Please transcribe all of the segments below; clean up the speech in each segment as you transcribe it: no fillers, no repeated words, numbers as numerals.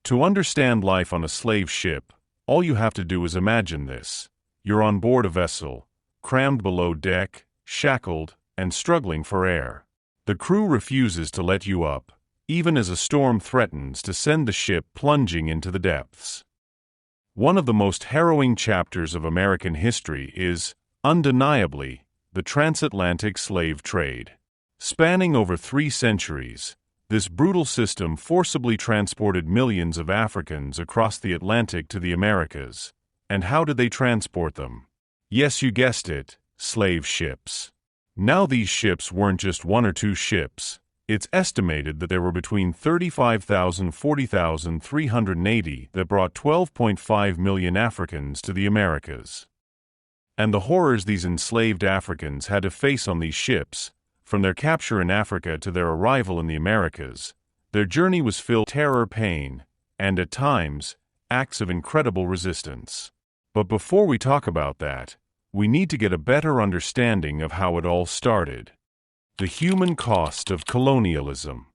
To understand life on a slave ship, all you have to do is imagine this. You're on board a vessel, crammed below deck, shackled, and struggling for air. The crew refuses to let you up, even as a storm threatens to send the ship plunging into the depths. One of the most harrowing chapters of American history is, undeniably, the transatlantic slave trade. Spanning over 3 centuries, this brutal system forcibly transported millions of Africans across the Atlantic to the Americas. And how did they transport them? Yes, you guessed it, slave ships. Now these ships weren't just 1 or 2 ships. It's estimated that there were between 35,000 and 40,380 that brought 12.5 million Africans to the Americas. And the horrors these enslaved Africans had to face on these ships, from their capture in Africa to their arrival in the Americas, their journey was filled with terror, pain, and at times, acts of incredible resistance. But before we talk about that, we need to get a better understanding of how it all started. The human cost of colonialism.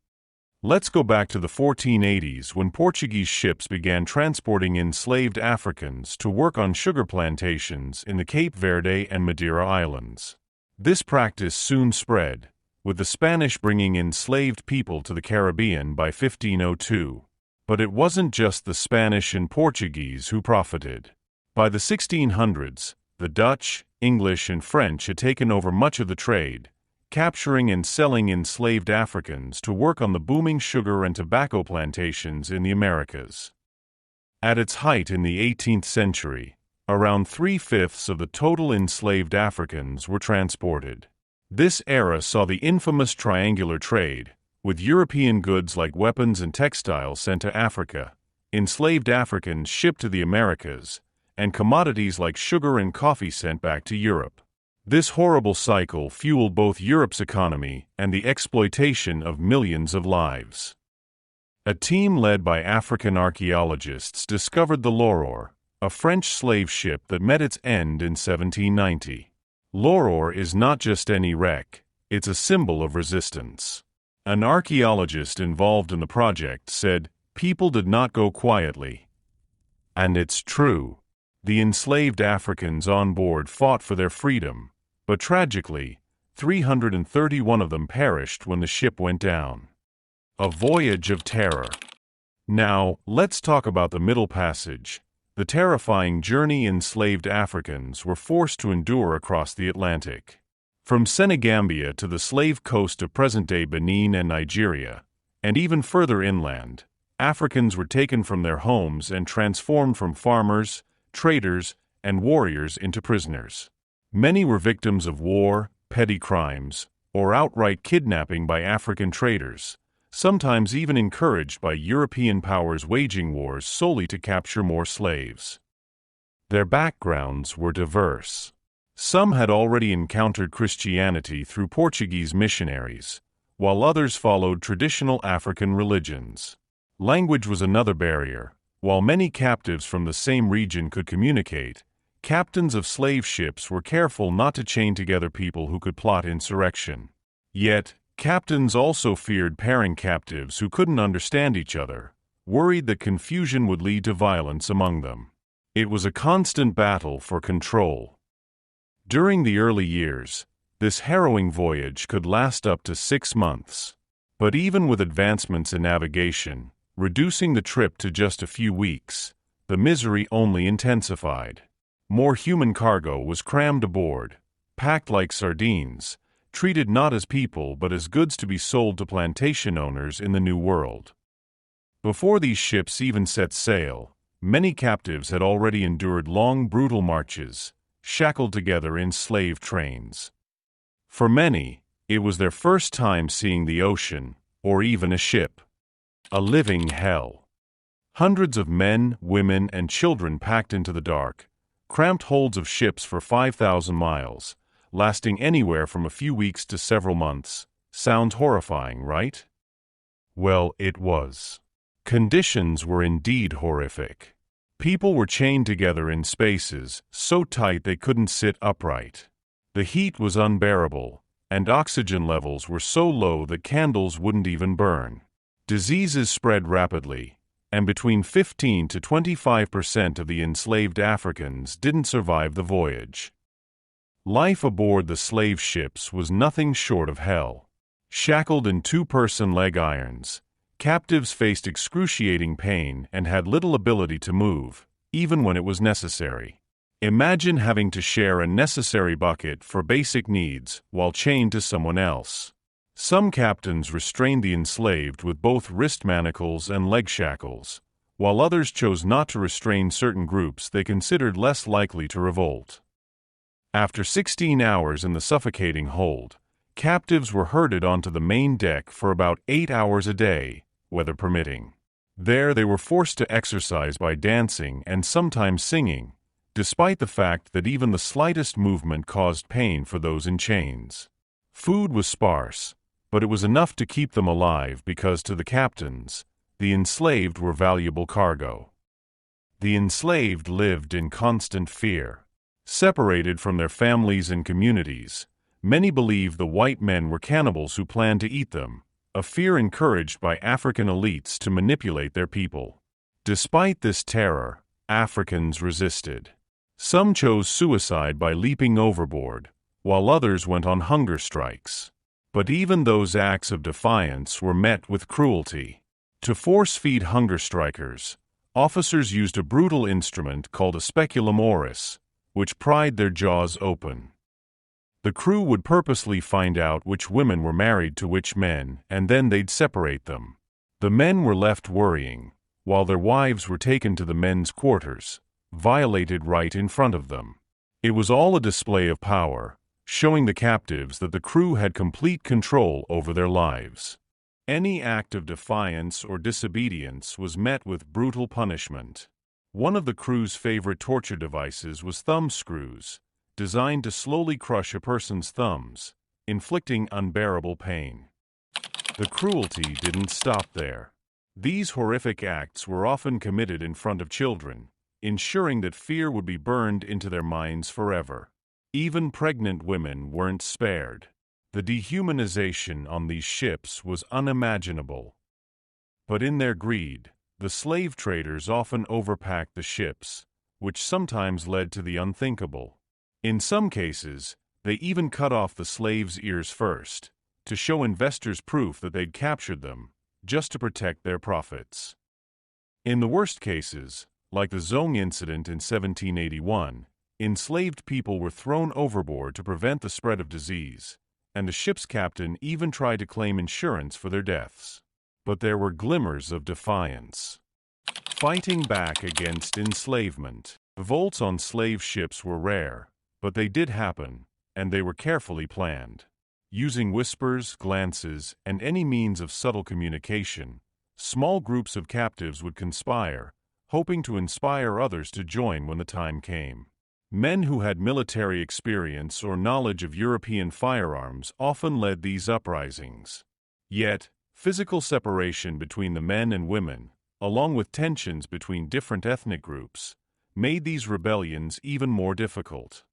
Let's go back to the 1480s when Portuguese ships began transporting enslaved Africans to work on sugar plantations in the Cape Verde and Madeira Islands. This practice soon spread, with the Spanish bringing enslaved people to the Caribbean by 1502. But it wasn't just the Spanish and Portuguese who profited. By the 1600s, the Dutch, English, and French had taken over much of the trade, capturing and selling enslaved Africans to work on the booming sugar and tobacco plantations in the Americas. At its height in the 18th century, around 3/5 of the total enslaved Africans were transported. This era saw the infamous triangular trade, with European goods like weapons and textiles sent to Africa, enslaved Africans shipped to the Americas, and commodities like sugar and coffee sent back to Europe. This horrible cycle fueled both Europe's economy and the exploitation of millions of lives. A team led by African archaeologists discovered the L'Aurore, a French slave ship that met its end in 1790. L'Aurore is not just any wreck, it's a symbol of resistance. An archaeologist involved in the project said, "People did not go quietly." And it's true. The enslaved Africans on board fought for their freedom, but tragically, 331 of them perished when the ship went down. A voyage of terror. Now, let's talk about the Middle Passage, the terrifying journey enslaved Africans were forced to endure across the Atlantic. From Senegambia to the slave coast of present-day Benin and Nigeria, and even further inland, Africans were taken from their homes and transformed from farmers, traders, and warriors into prisoners. Many were victims of war, petty crimes, or outright kidnapping by African traders, sometimes even encouraged by European powers waging wars solely to capture more slaves. Their backgrounds were diverse. Some had already encountered Christianity through Portuguese missionaries, while others followed traditional African religions. Language was another barrier. While many captives from the same region could communicate, captains of slave ships were careful not to chain together people who could plot insurrection. Yet, captains also feared pairing captives who couldn't understand each other, worried that confusion would lead to violence among them. It was a constant battle for control. During the early years, this harrowing voyage could last up to 6 months. But even with advancements in navigation, reducing the trip to just a few weeks, the misery only intensified. More human cargo was crammed aboard, packed like sardines, treated not as people but as goods to be sold to plantation owners in the New World. Before these ships even set sail, many captives had already endured long, brutal marches, shackled together in slave trains. For many, it was their first time seeing the ocean, or even a ship. A living hell. Hundreds of men, women, and children packed into the dark, cramped holds of ships for 5,000 miles, lasting anywhere from a few weeks to several months. Sounds horrifying, right? Well, it was. Conditions were indeed horrific. People were chained together in spaces so tight they couldn't sit upright. The heat was unbearable, and oxygen levels were so low that candles wouldn't even burn. Diseases spread rapidly, and between 15 to 25% of the enslaved Africans didn't survive the voyage. Life aboard the slave ships was nothing short of hell. Shackled in two-person leg irons, captives faced excruciating pain and had little ability to move, even when it was necessary. Imagine having to share a necessary bucket for basic needs while chained to someone else. Some captains restrained the enslaved with both wrist manacles and leg shackles, while others chose not to restrain certain groups they considered less likely to revolt. After 16 hours in the suffocating hold, captives were herded onto the main deck for about 8 hours a day, weather permitting. There they were forced to exercise by dancing and sometimes singing, despite the fact that even the slightest movement caused pain for those in chains. Food was sparse, but it was enough to keep them alive because to the captains, the enslaved were valuable cargo. The enslaved lived in constant fear. Separated from their families and communities, many believed the white men were cannibals who planned to eat them, a fear encouraged by African elites to manipulate their people. Despite this terror, Africans resisted. Some chose suicide by leaping overboard, while others went on hunger strikes. But even those acts of defiance were met with cruelty. To force-feed hunger strikers, officers used a brutal instrument called a speculum oris, which pried their jaws open. The crew would purposely find out which women were married to which men, and then they'd separate them. The men were left worrying, while their wives were taken to the men's quarters, violated right in front of them. It was all a display of power, showing the captives that the crew had complete control over their lives. Any act of defiance or disobedience was met with brutal punishment. One of the crew's favorite torture devices was thumb screws, designed to slowly crush a person's thumbs, inflicting unbearable pain. The cruelty didn't stop there. These horrific acts were often committed in front of children, ensuring that fear would be burned into their minds forever. Even pregnant women weren't spared. The dehumanization on these ships was unimaginable. But in their greed, the slave traders often overpacked the ships, which sometimes led to the unthinkable. In some cases, they even cut off the slaves' ears first, to show investors proof that they'd captured them, just to protect their profits. In the worst cases, like the Zong incident in 1781, enslaved people were thrown overboard to prevent the spread of disease, and the ship's captain even tried to claim insurance for their deaths. But there were glimmers of defiance. Fighting back against enslavement. Revolts on slave ships were rare, but they did happen, and they were carefully planned. Using whispers, glances, and any means of subtle communication, small groups of captives would conspire, hoping to inspire others to join when the time came. Men who had military experience or knowledge of European firearms often led these uprisings. Yet, physical separation between the men and women, along with tensions between different ethnic groups, made these rebellions even more difficult.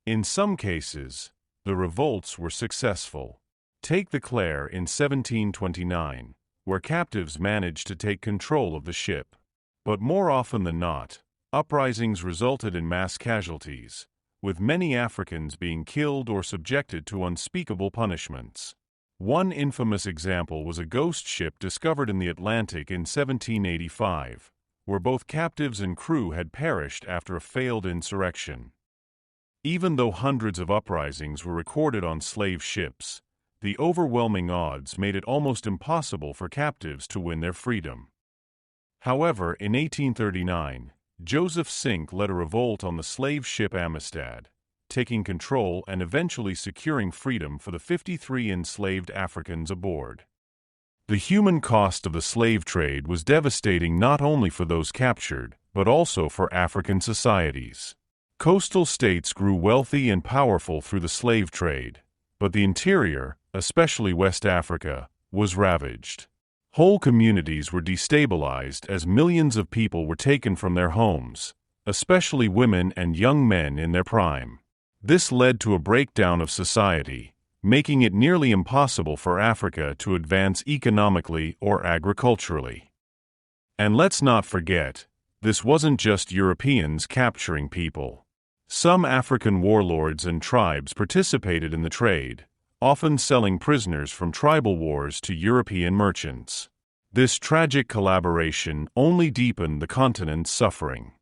In some cases, the revolts were successful. Take the Clare in 1729, where captives managed to take control of the ship. But more often than not, uprisings resulted in mass casualties, with many Africans being killed or subjected to unspeakable punishments. One infamous example was a ghost ship discovered in the Atlantic in 1785, where both captives and crew had perished after a failed insurrection. Even though hundreds of uprisings were recorded on slave ships, the overwhelming odds made it almost impossible for captives to win their freedom. However, in 1839, Joseph Sink led a revolt on the slave ship Amistad, taking control and eventually securing freedom for the 53 enslaved Africans aboard. The human cost of the slave trade was devastating not only for those captured, but also for African societies. Coastal states grew wealthy and powerful through the slave trade, but the interior, especially West Africa, was ravaged. Whole communities were destabilized as millions of people were taken from their homes, especially women and young men in their prime. This led to a breakdown of society, making it nearly impossible for Africa to advance economically or agriculturally. And let's not forget, this wasn't just Europeans capturing people. Some African warlords and tribes participated in the trade, often selling prisoners from tribal wars to European merchants. This tragic collaboration only deepened the continent's suffering.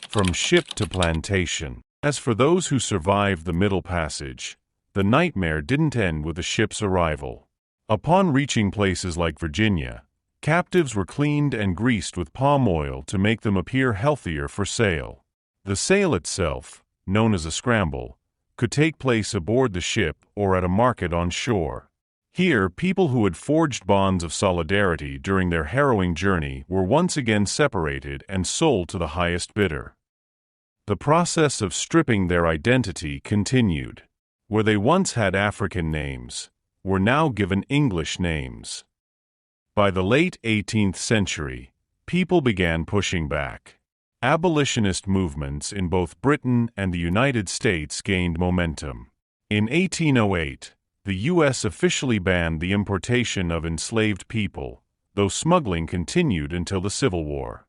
From ship to plantation. As for those who survived the Middle Passage, the nightmare didn't end with the ship's arrival. Upon reaching places like Virginia, captives were cleaned and greased with palm oil to make them appear healthier for sale. The sale itself, known as a scramble, could take place aboard the ship or at a market on shore. Here, people who had forged bonds of solidarity during their harrowing journey were once again separated and sold to the highest bidder. The process of stripping their identity continued. Where they once had African names, were now given English names. By the late 18th century, people began pushing back. Abolitionist movements in both Britain and the United States gained momentum. In 1808, the U.S. officially banned the importation of enslaved people, though smuggling continued until the Civil War.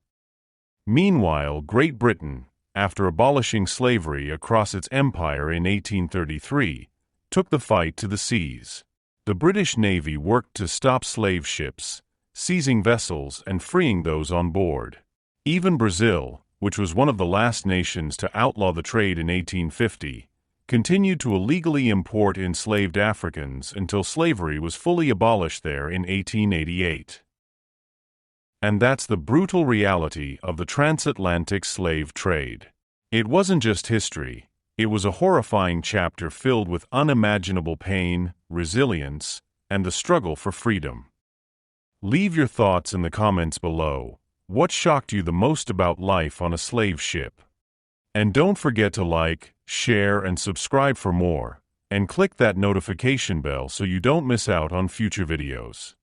Meanwhile, Great Britain, after abolishing slavery across its empire in 1833, took the fight to the seas. The British Navy worked to stop slave ships, seizing vessels and freeing those on board. Even Brazil, which was one of the last nations to outlaw the trade in 1850, continued to illegally import enslaved Africans until slavery was fully abolished there in 1888. And that's the brutal reality of the transatlantic slave trade. It wasn't just history, it was a horrifying chapter filled with unimaginable pain, resilience, and the struggle for freedom. Leave your thoughts in the comments below. What shocked you the most about life on a slave ship? And don't forget to like, share, and subscribe for more, and click that notification bell so you don't miss out on future videos.